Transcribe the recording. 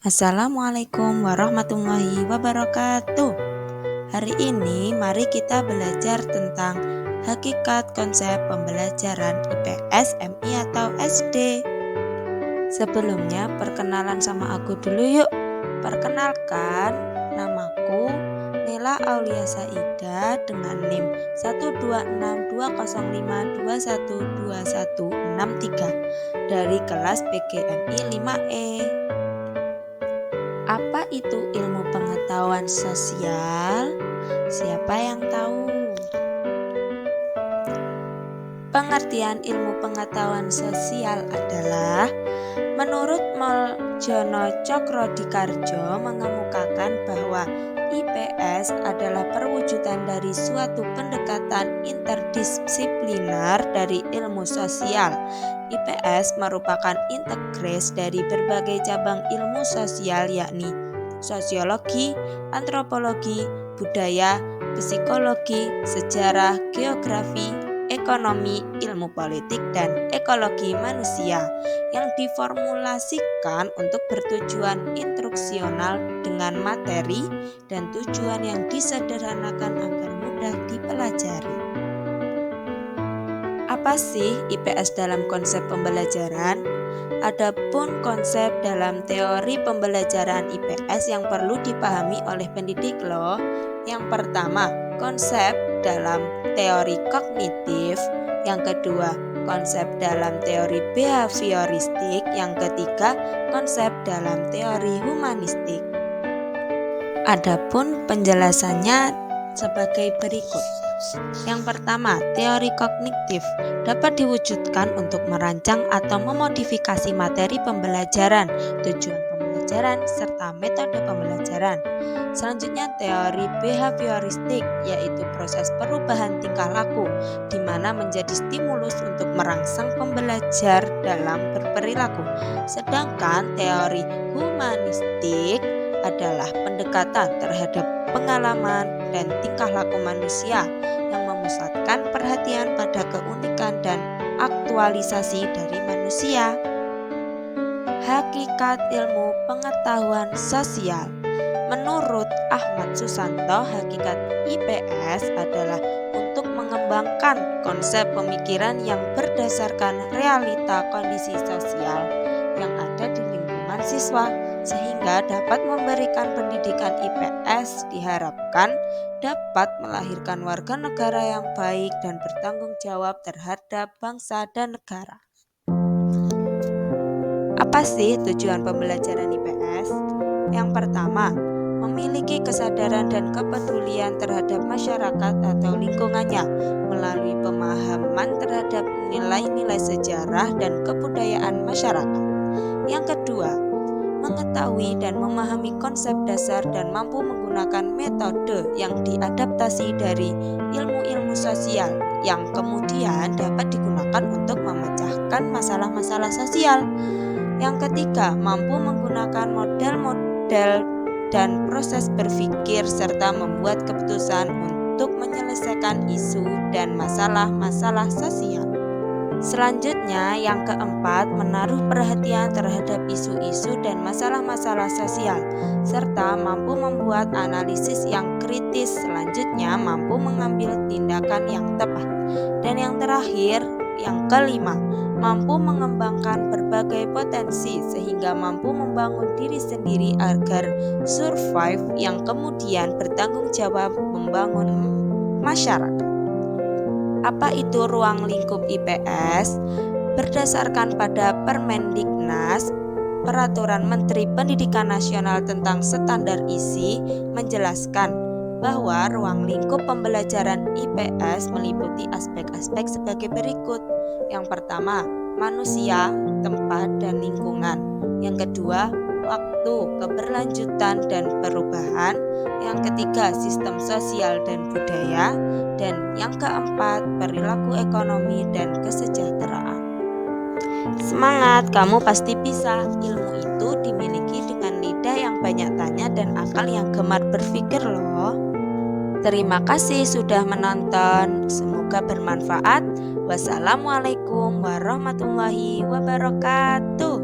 Assalamualaikum warahmatullahi wabarakatuh. Hari ini mari kita belajar tentang hakikat konsep pembelajaran IPS, MI atau SD. Sebelumnya perkenalan sama aku dulu yuk. Perkenalkan, namaku Nela Aulia Saida dengan NIM 1262052121163 dari kelas PGMI 5E. Apa itu ilmu pengetahuan sosial? Siapa yang tahu? Pengertian ilmu pengetahuan sosial adalah menurut Muljono Cokrodikardjo mengemukakan bahwa IPS adalah perwujudan dari suatu pendekatan interdisipliner dari ilmu sosial. IPS merupakan integres dari berbagai cabang ilmu sosial yakni sosiologi, antropologi, budaya, psikologi, sejarah, geografi, ekonomi, ilmu politik, dan ekologi manusia yang diformulasikan untuk bertujuan instruksional dengan materi dan tujuan yang disederhanakan agar mudah dipelajari. Apa sih IPS dalam konsep pembelajaran? Adapun konsep dalam teori pembelajaran IPS yang perlu dipahami oleh pendidik loh. Yang pertama, konsep dalam teori kognitif. Yang kedua, konsep dalam teori behavioristik. Yang ketiga, konsep dalam teori humanistik. Adapun penjelasannya sebagai berikut. Yang pertama, teori kognitif dapat diwujudkan untuk merancang atau memodifikasi materi pembelajaran, tujuan pembelajaran, serta metode pembelajaran. Selanjutnya, teori behavioristik, yaitu proses perubahan tingkah laku, di mana menjadi stimulus untuk merangsang pembelajar dalam berperilaku. Sedangkan teori humanistik adalah pendekatan terhadap pengalaman dan tingkah laku manusia yang memusatkan perhatian pada keunikan dan aktualisasi dari manusia. Hakikat ilmu pengetahuan sosial. Menurut Ahmad Susanto, hakikat IPS adalah untuk mengembangkan konsep pemikiran yang berdasarkan realita kondisi sosial yang ada di lingkungan siswa, sehingga dapat memberikan pendidikan IPS diharapkan dapat melahirkan warga negara yang baik dan bertanggung jawab terhadap bangsa dan negara. Apa sih tujuan pembelajaran IPS? Yang pertama, memiliki kesadaran dan kepedulian terhadap masyarakat atau lingkungannya melalui pemahaman terhadap nilai-nilai sejarah dan kebudayaan masyarakat. Yang kedua, mengetahui dan memahami konsep dasar dan mampu menggunakan metode yang diadaptasi dari ilmu-ilmu sosial yang kemudian dapat digunakan untuk memecahkan masalah-masalah sosial. Yang ketiga, mampu menggunakan model-model dan proses berpikir serta membuat keputusan untuk menyelesaikan isu dan masalah-masalah sosial. Selanjutnya, yang keempat, menaruh perhatian terhadap isu-isu dan masalah-masalah sosial, serta mampu membuat analisis yang kritis. Selanjutnya, mampu mengambil tindakan yang tepat. Dan yang terakhir, yang kelima, mampu mengembangkan berbagai potensi sehingga mampu membangun diri sendiri agar survive yang kemudian bertanggung jawab membangun masyarakat. Apa itu ruang lingkup IPS? Berdasarkan pada Permendiknas, Peraturan Menteri Pendidikan Nasional tentang Standar Isi menjelaskan bahwa ruang lingkup pembelajaran IPS meliputi aspek-aspek sebagai berikut. Yang pertama, manusia, tempat, dan lingkungan. Yang kedua, waktu, keberlanjutan, dan perubahan. Yang ketiga, sistem sosial dan budaya. Dan yang keempat, perilaku ekonomi dan kesejahteraan. Semangat, kamu pasti bisa. Ilmu itu dimiliki dengan lidah yang banyak tanya dan akal yang gemar berpikir loh. Terima kasih sudah menonton. Semoga bermanfaat. Wassalamualaikum warahmatullahi wabarakatuh.